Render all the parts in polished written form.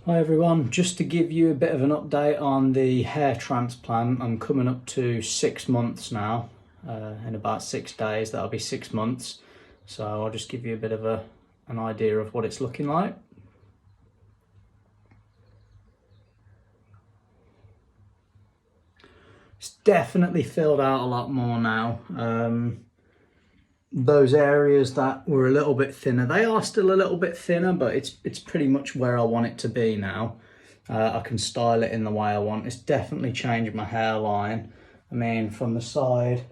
Hi everyone, just to give you a bit of an update on the hair transplant. I'm coming up to 6 months now. In about 6 days that'll be 6 months, so I'll just give you a bit of an idea of what it's looking like. It's definitely filled out a lot more now. Those areas that were a little bit thinner, they are still a little bit thinner, but it's pretty much where I want it to be now. I can style it in the way I want. It's definitely changed my hairline. I mean, from the side,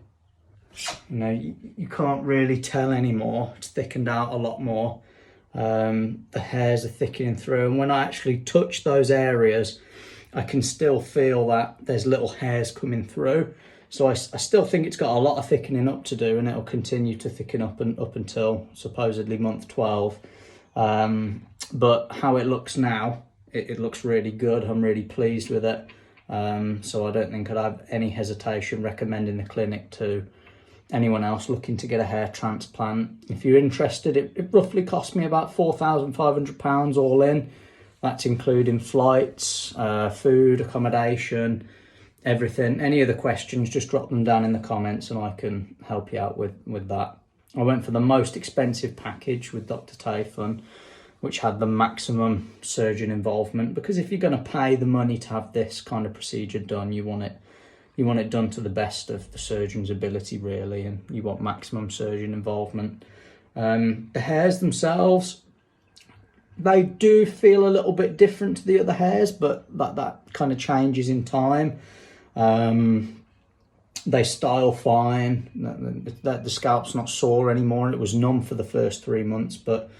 you can't really tell anymore. It's thickened out a lot more. The hairs are thickening through, and when I actually touch those areas, I can still feel that there's little hairs coming through. So I still think it's got a lot of thickening up to do, and it'll continue to thicken up until supposedly month 12. But how it looks now, it looks really good. I'm really pleased with it. So I don't think I'd have any hesitation recommending the clinic to anyone else looking to get a hair transplant. If you're interested, it roughly cost me about £4,500 all in. That's including flights, food, accommodation, everything. Any other questions, just drop them down in the comments and I can help you out with that. I went for the most expensive package with Dr. Tayfun, which had the maximum surgeon involvement, because if you're going to pay the money to have this kind of procedure done, you want it done to the best of the surgeon's ability, really, and you want maximum surgeon involvement. The hairs themselves, they do feel a little bit different to the other hairs, but that kind of changes in time. They style fine. The scalp's not sore anymore, and it was numb for the first 3 months, but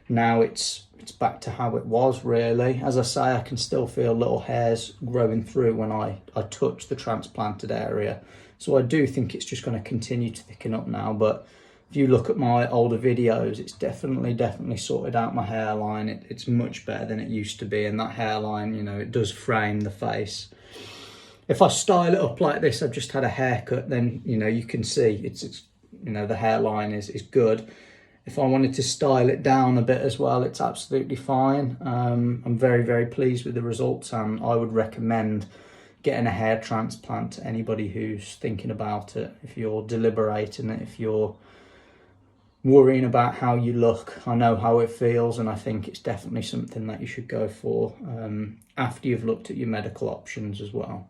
now it's back to how it was, really. As I say, I can still feel little hairs growing through when I touch the transplanted area. So I do think it's just going to continue to thicken up now, but if you look at my older videos, it's definitely sorted out my hairline. It's much better than it used to be, and that hairline, it does frame the face. If I style it up like this, I've just had a haircut, then you can see it's the hairline is good. If I wanted to style it down a bit as well, it's absolutely fine. I'm very pleased with the results, and I would recommend getting a hair transplant to anybody who's thinking about it. If you're deliberating it, if you're worrying about how you look, I know how it feels, and I think it's definitely something that you should go for after you've looked at your medical options as well.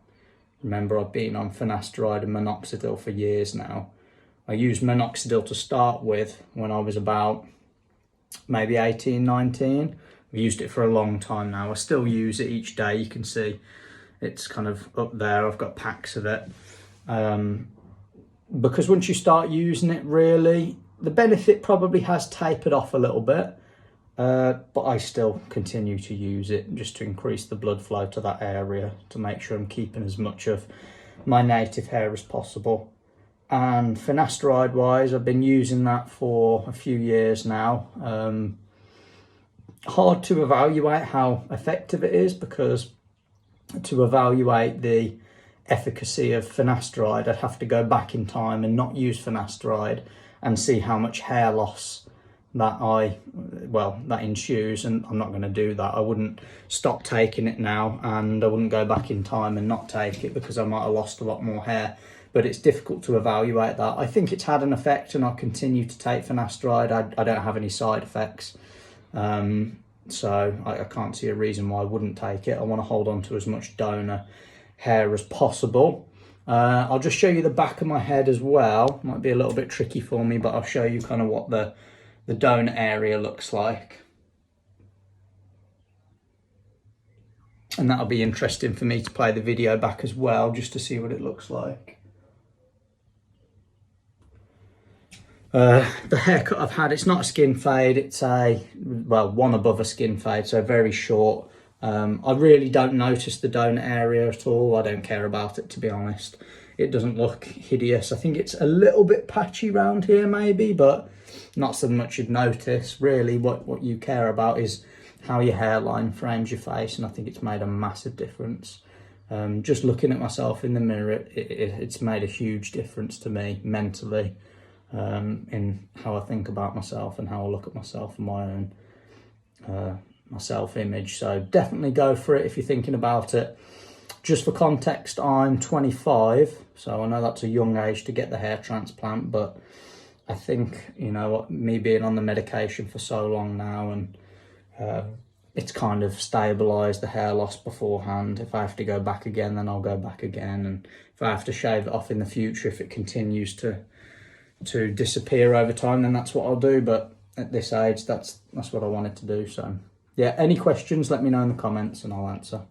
Remember, I've been on finasteride and minoxidil for years now. I used minoxidil to start with when I was about maybe 18, 19. I've used it for a long time now. I still use it each day. You can see it's kind of up there. I've got packs of it. Because once you start using it, really, the benefit probably has tapered off a little bit, but I still continue to use it just to increase the blood flow to that area, to make sure I'm keeping as much of my native hair as possible. And finasteride wise, I've been using that for a few years now. Hard to evaluate how effective it is, because to evaluate the efficacy of finasteride, I'd have to go back in time and not use finasteride and see how much hair loss that ensues, and I'm not going to do that. I wouldn't stop taking it now, and I wouldn't go back in time and not take it, because I might have lost a lot more hair. But it's difficult to evaluate that. I think it's had an effect, and I'll continue to take finasteride. I don't have any side effects, so I can't see a reason why I wouldn't take it. I want to hold on to as much donor hair as possible. I'll just show you the back of my head as well. Might be a little bit tricky for me, but I'll show you kind of what the donor area looks like. And that'll be interesting for me to play the video back as well, just to see what it looks like. The haircut I've had, it's not a skin fade, it's one above a skin fade, so very short. I really don't notice the donor area at all. I don't care about it, to be honest. It doesn't look hideous. I think it's a little bit patchy around here maybe, but not so much you'd notice. Really, what you care about is how your hairline frames your face, and I think it's made a massive difference. Just looking at myself in the mirror, it's made a huge difference to me mentally, in how I think about myself and how I look at myself and my own my self-image. So definitely go for it if you're thinking about it. Just for context, I'm 25, so I know that's a young age to get the hair transplant, but I think, you know, me being on the medication for so long now, and it's kind of stabilised the hair loss beforehand. If I have to go back again, then I'll go back again. And if I have to shave it off in the future, if it continues to disappear over time, then that's what I'll do. But at this age, that's what I wanted to do. So yeah, any questions, let me know in the comments and I'll answer.